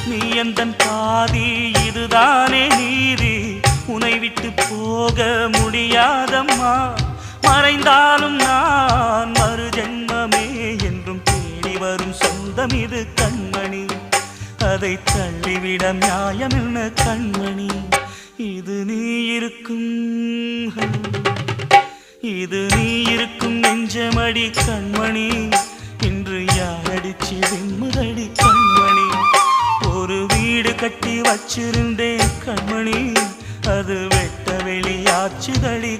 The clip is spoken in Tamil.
நீ எந்தன் பாதி இதுதானே நீதி உனை விட்டு போக முடியாதம்மா மறைந்தாலும் நான் மறு ஜென்மமே என்றும் தேடி வரும் சொந்தம் இது கண்மணி அதை தள்ளிவிட நியாயம் என்ன கண்மணி இது நீ இருக்கும் நெஞ்சமடி கண்மணி இன்று யாரடிச்சு வெண்முதடி கண்மணி ஒரு வீடு கட்டி வச்சிருந்தேன் கண்மணி அது வெட்ட வெளியாச்சுதடி